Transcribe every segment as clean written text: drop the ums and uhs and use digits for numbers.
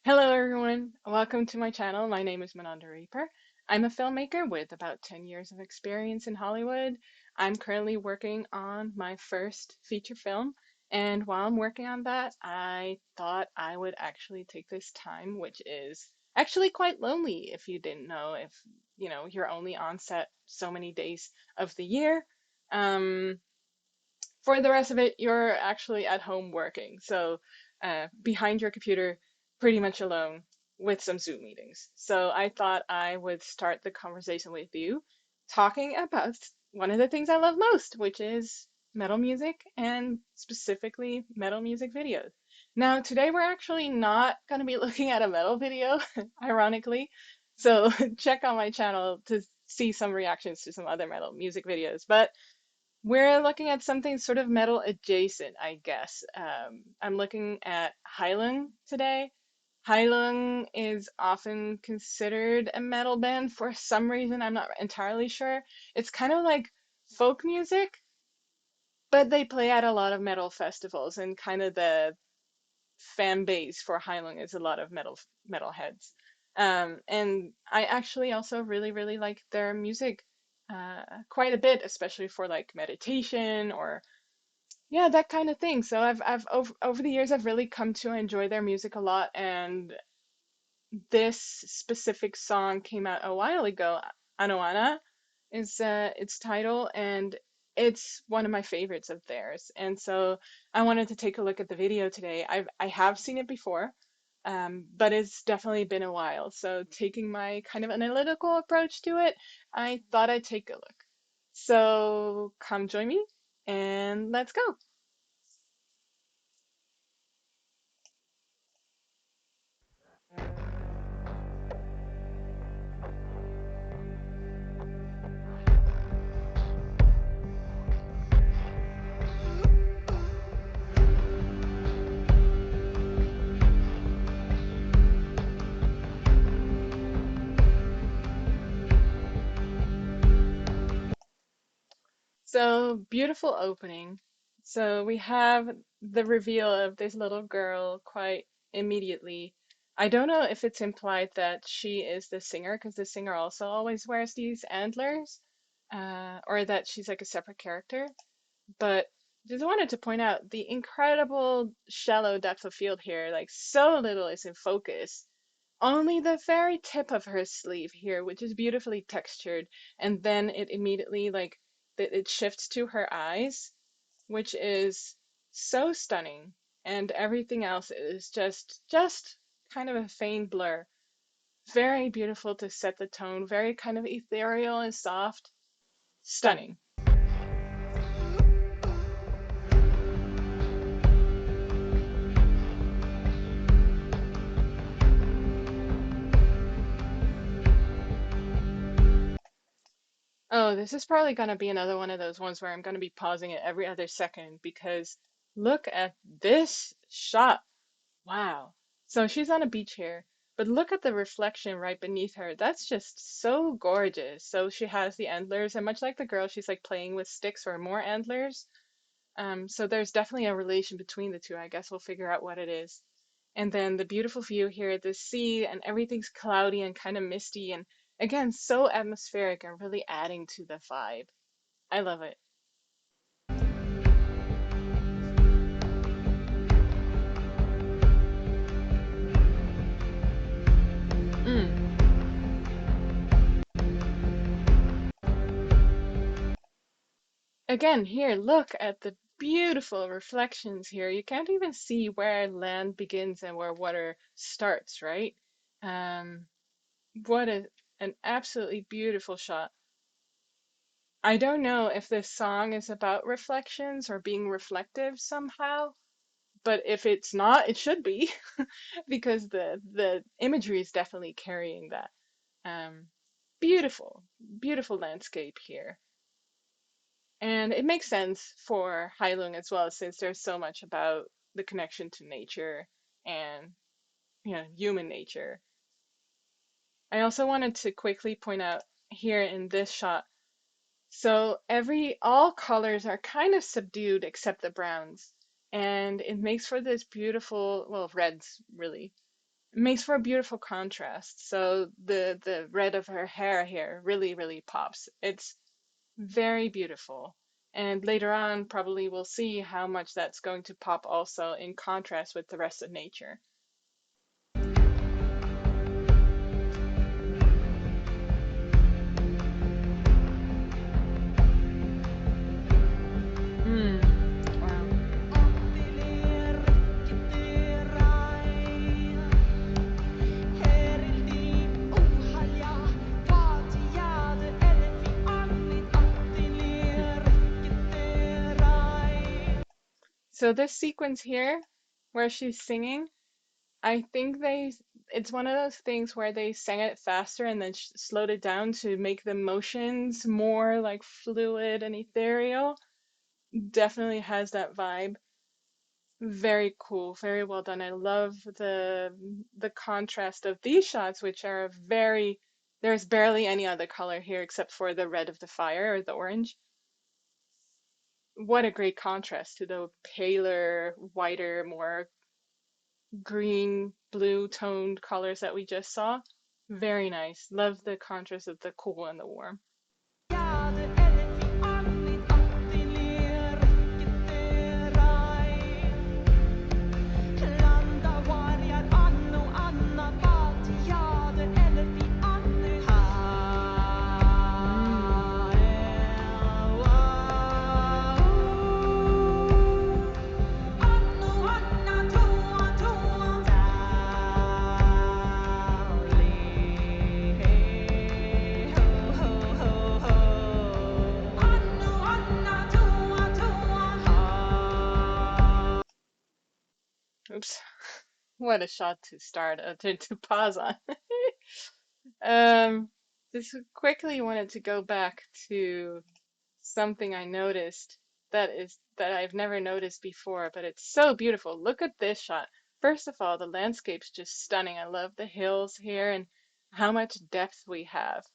Hello everyone, welcome to my channel. My name is Mananda Reaper. I'm a filmmaker with about 10 years of experience in Hollywood. I'm currently working on my first feature film, and while I'm working on that, I thought I would actually take this time, which is actually quite lonely if you didn't know, if you're only on set so many days of the year. Um, for the rest of it, you're actually at home working. So behind your computer, pretty much alone with some Zoom meetings. So I thought I would start the conversation with you talking about one of the things I love most, which is metal music and specifically metal music videos. Now, today we're actually not going to be looking at a metal video, ironically. So check out my channel to see some reactions to some other metal music videos. But we're looking at something sort of metal adjacent, I guess. I'm looking at HEILUNG today. HEILUNG is often considered a metal band for some reason. I'm not entirely sure. It's kind of like folk music, but they play at a lot of metal festivals, and kind of the fan base for HEILUNG is a lot of metalheads. And I actually also really like their music quite a bit, especially for like meditation or yeah, that kind of thing. So I've over the years I've really come to enjoy their music a lot, and this specific song came out a while ago. Anoana is its title, and it's one of my favorites of theirs. And so I wanted to take a look at the video today. I have seen it before, but it's definitely been a while. So taking my kind of analytical approach to it, I thought I'd take a look. So come join me and let's go. So beautiful opening. So we have the reveal of this little girl quite immediately. I don't know if it's implied that she is the singer, because the singer also always wears these antlers, or that she's like a separate character. But just wanted to point out the incredible shallow depth of field here. Like so little is in focus. Only the very tip of her sleeve here, which is beautifully textured, and then it immediately like it shifts to her eyes, which is so stunning, and everything else is just kind of a faint blur. Very beautiful to set the tone, very kind of ethereal and soft. Stunning. Oh, this is probably going to be another one of those ones where I'm going to be pausing it every other second because look at this shot. Wow. So she's on a beach here, but look at the reflection right beneath her. That's just so gorgeous. So she has the antlers, and much like the girl, she's like playing with sticks or more antlers. So there's definitely a relation between the two. I guess we'll figure out what it is. And then the beautiful view here, the sea, and everything's cloudy and kind of misty, and again, so atmospheric and really adding to the vibe. I love it. Mm. Again, here, look at the beautiful reflections here. You can't even see where land begins and where water starts, right? Um, what an absolutely beautiful shot. I don't know if this song is about reflections or being reflective somehow, but if it's not, it should be because the imagery is definitely carrying that. Um, beautiful, beautiful landscape here. And it makes sense for Heilung as well, since there's so much about the connection to nature and human nature. I also wanted to quickly point out here in this shot, so all colors are kind of subdued except the browns, and it makes for this beautiful, well, reds really. It makes for a beautiful contrast. So the red of her hair here really, really pops. It's very beautiful. And later on, probably we'll see how much that's going to pop also in contrast with the rest of nature. Mm, wow. So this sequence here, where she's singing, I think it's one of those things where they sang it faster and then sh slowed it down to make the motions more like fluid and ethereal. Definitely has that vibe. Very cool, very well done. I love the contrast of these shots, which are very, there's barely any other color here except for the red of the fire or the orange. What a great contrast to the paler, whiter, more green, blue toned colors that we just saw. Very nice. Love the contrast of the cool and the warm. Mm. Oops. What a shot to start, to pause on. Um, just quickly wanted to go back to something I noticed that I've never noticed before, but it's so beautiful. Look at this shot. First of all, the landscape's just stunning. I love the hills here and how much depth we have.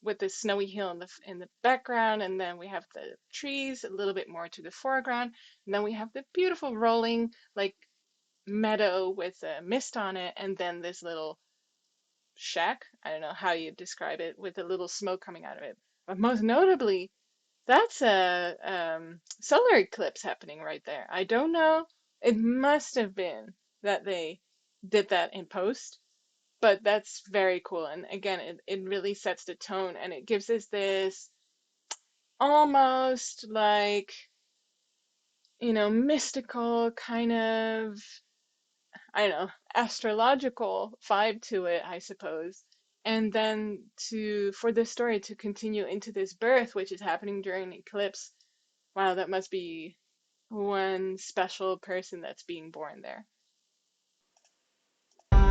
With the snowy hill in the background, and then we have the trees a little bit more to the foreground, and then we have the beautiful rolling like meadow with a mist on it, and then this little shack. I don't know how you describe it, with a little smoke coming out of it. But most notably, that's a solar eclipse happening right there. I don't know. It must have been that they did that in post, but that's very cool. And again, it really sets the tone and it gives us this almost like, mystical kind of, I don't know, astrological vibe to it, I suppose. And then for this story to continue into this birth, which is happening during an eclipse, wow, that must be one special person that's being born there. Hmm.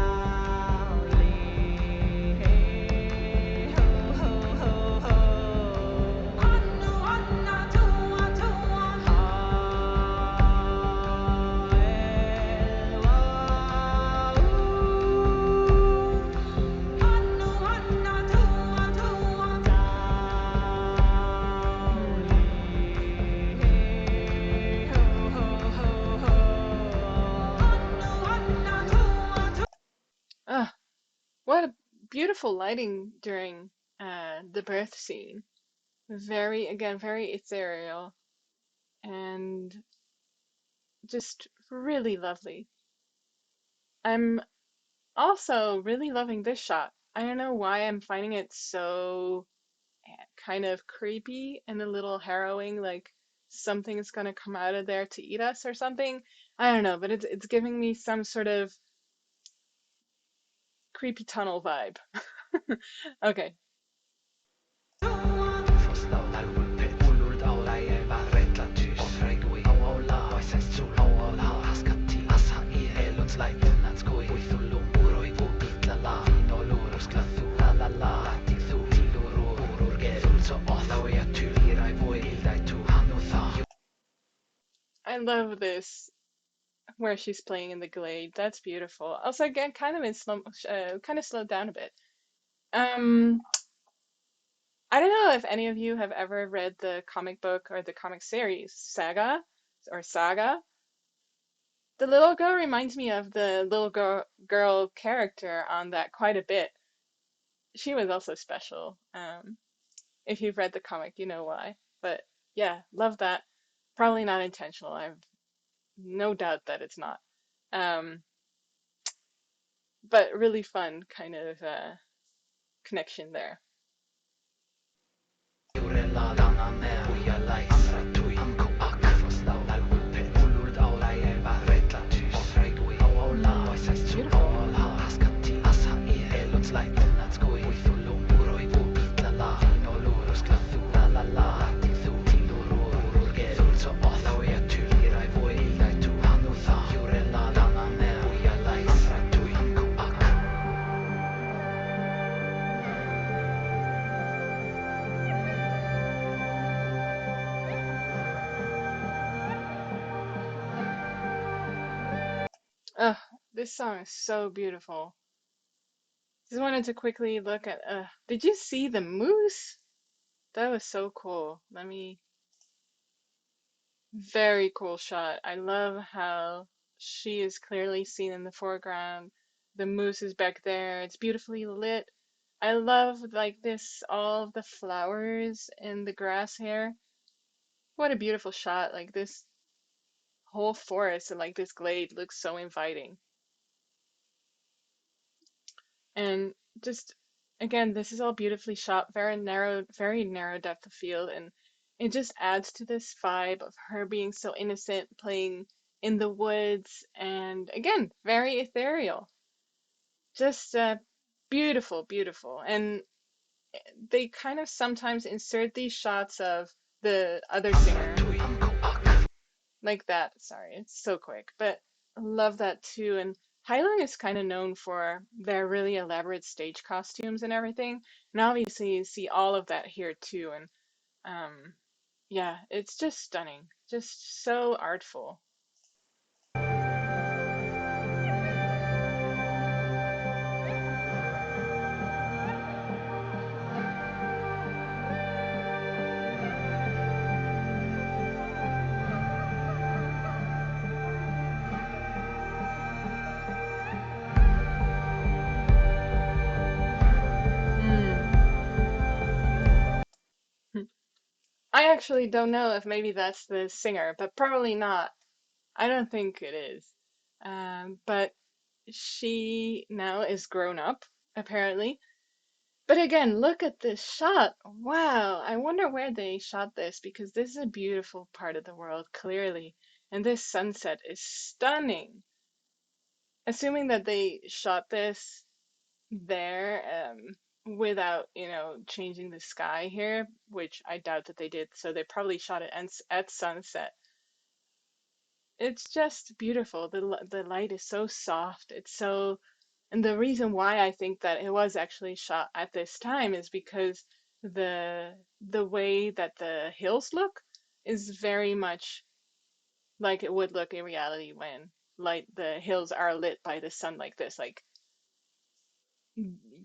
Ah, what a beautiful lighting during the birth scene. Very, again, very ethereal and just really lovely. I'm also really loving this shot. I don't know why I'm finding it so kind of creepy and a little harrowing, like something's gonna come out of there to eat us or something. I don't know, but it's giving me some sort of creepy tunnel vibe. Okay. I love this where she's playing in the glade. That's beautiful. Also, again, kind of kind of slowed down a bit. Um, I don't know if any of you have ever read the comic book or the comic series Saga or Saga. The little girl reminds me of the little girl character on that quite a bit. She was also special. If you've read the comic, you know why. But yeah, love that. Probably not intentional. I've no doubt that it's not. Um, but really fun kind of connection there. Mm, beautiful. Ugh, this song is so beautiful. Just wanted to quickly look at. Did you see the moose? That was so cool. Let me. Very cool shot. I love how she is clearly seen in the foreground. The moose is back there. It's beautifully lit. I love like this, all of the flowers and the grass here. What a beautiful shot. Like this whole forest and like this glade looks so inviting. And just again, this is all beautifully shot, very narrow depth of field, and it just adds to this vibe of her being so innocent, playing in the woods, and again, very ethereal. Just beautiful, beautiful. And they kind of sometimes insert these shots of the other singer like that. Sorry, it's so quick, but I love that too. And HEILUNG is kind of known for their really elaborate stage costumes and everything. And obviously, you see all of that here too. And um, yeah, it's just stunning, just so artful. Mm. I actually don't know if maybe that's the singer, but probably not. I don't think it is. But she now is grown up, apparently. But again, look at this shot. Wow, I wonder where they shot this because this is a beautiful part of the world, clearly. And this sunset is stunning. Assuming that they shot this there without, changing the sky here, which I doubt that they did. So they probably shot it at sunset. It's just beautiful. The light is so soft. It's so, and the reason why I think that it was actually shot at this time is because the way that the hills look is very much like it would look in reality when like the hills are lit by the sun like this. Like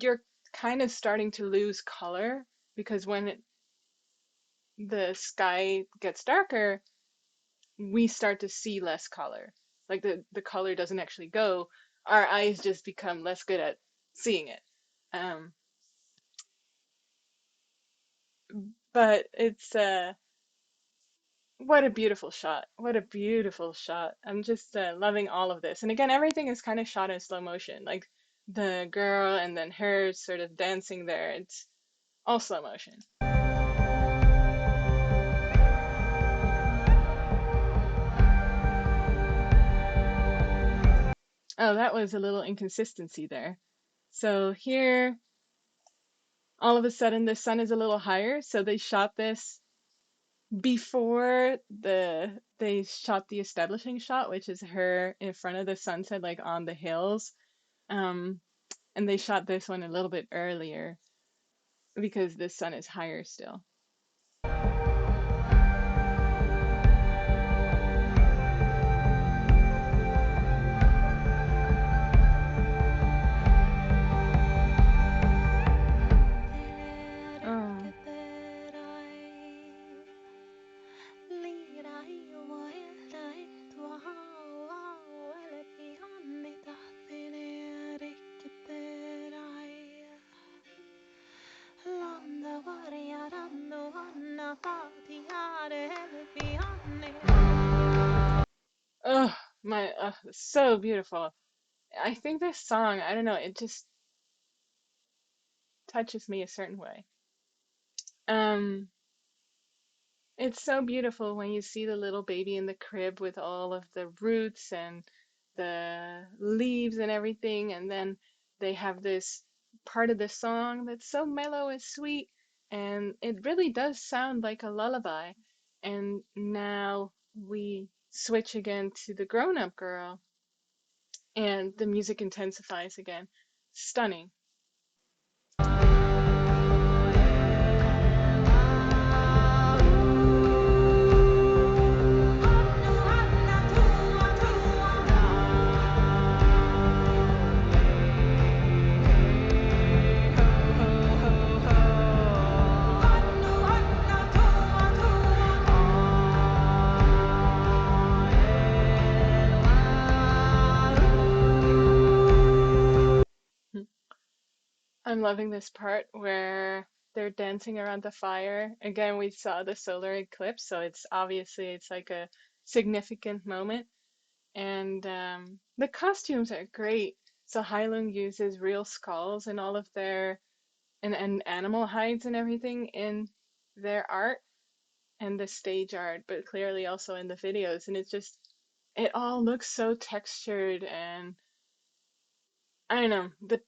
you're kind of starting to lose color because when the sky gets darker, we start to see less color. Like the color doesn't actually go. Our eyes just become less good at seeing it. Um, but it's what a beautiful shot. What a beautiful shot. I'm just loving all of this. And again, everything is kind of shot in slow motion. Like the girl and then her sort of dancing there. It's all slow motion. Oh, that was a little inconsistency there. So here, all of a sudden, the sun is a little higher. So they shot this before they shot the establishing shot, which is her in front of the sunset, like on the hills. Um, and they shot this one a little bit earlier because the sun is higher still. Oh, So beautiful. I think this song, I don't know, it just touches me a certain way. Um, it's so beautiful when you see the little baby in the crib with all of the roots and the leaves and everything, and then they have this part of the song that's so mellow and sweet, and it really does sound like a lullaby. And now we switch again to the grown-up girl, and the music intensifies again. Stunning. I'm loving this part where they're dancing around the fire. Again, we saw the solar eclipse, so it's like a significant moment. And the costumes are great. So Heilung uses real skulls and all of their and animal hides and everything in their art and the stage art, but clearly also in the videos. And it all looks so textured and I don't know, the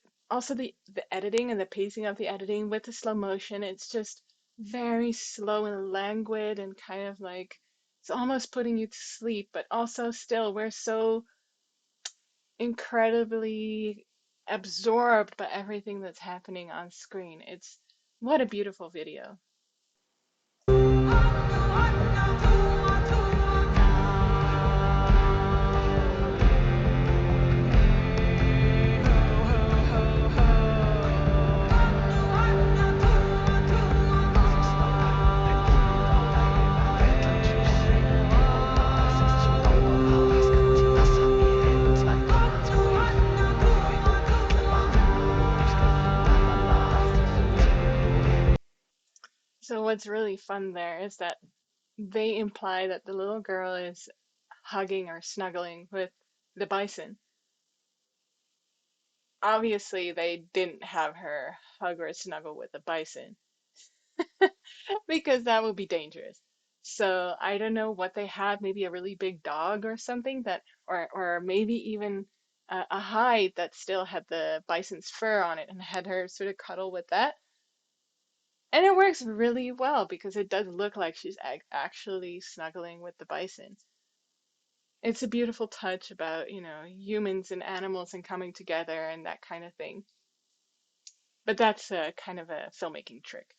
editing and the pacing of the editing with the slow motion, it's just very slow and languid and kind of like it's almost putting you to sleep, but also still we're so incredibly absorbed by everything that's happening on screen. It's what a beautiful video. So what's really fun there is that they imply that the little girl is hugging or snuggling with the bison. Obviously, they didn't have her hug or snuggle with the bison because that would be dangerous. So I don't know what they had, maybe a really big dog or something or maybe even a hide that still had the bison's fur on it and had her sort of cuddle with that. And it works really well because it does look like she's actually snuggling with the bison. It's a beautiful touch about, humans and animals and coming together and that kind of thing. But that's a kind of a filmmaking trick.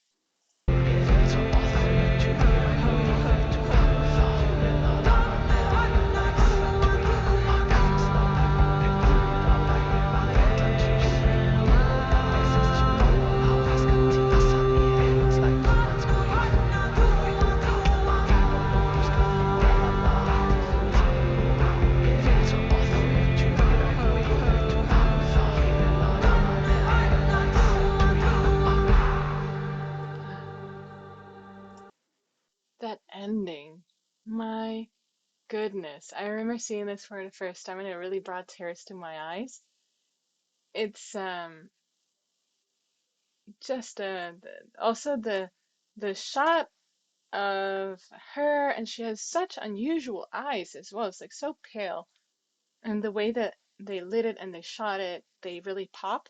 That ending, my goodness. I remember seeing this for the first time and it really brought tears to my eyes. It's just also the shot of her and she has such unusual eyes as well. It's like so pale. And the way that they lit it and they shot it, they really pop.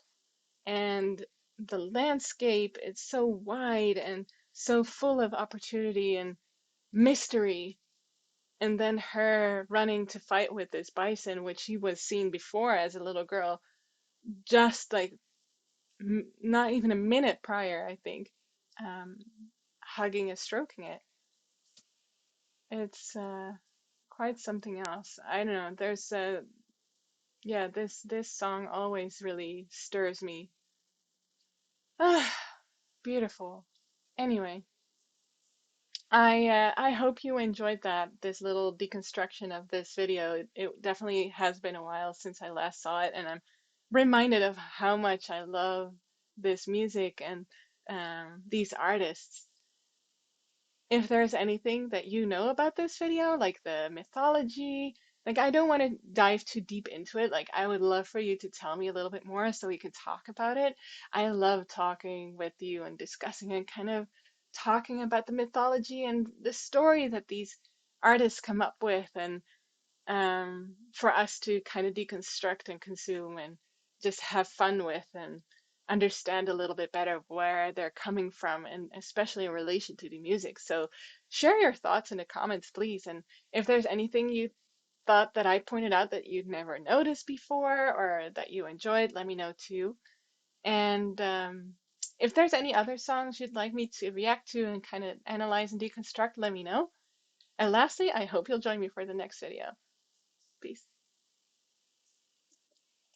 And the landscape, it's so wide and so full of opportunity and mystery. And then her running to fight with this bison, which she was seen before as a little girl, just like not even a minute prior, I think, um, hugging and stroking it. It's quite something else. I don't know. Yeah, this song always really stirs me. Ah, beautiful. Anyway, I hope you enjoyed this little deconstruction of this video. It definitely has been a while since I last saw it, and I'm reminded of how much I love this music and these artists. If there's anything that you know about this video, like the mythology, Like, I don't want to dive too deep into it. Like, I would love for you to tell me a little bit more so we could talk about it. I love talking with you and discussing and kind of talking about the mythology and the story that these artists come up with, and for us to kind of deconstruct and consume and just have fun with and understand a little bit better where they're coming from, and especially in relation to the music. So share your thoughts in the comments, please. And if there's anything you thought that I pointed out that you'd never noticed before or that you enjoyed, let me know too. And if there's any other songs you'd like me to react to and kind of analyze and deconstruct, let me know. And lastly, I hope you'll join me for the next video. Peace.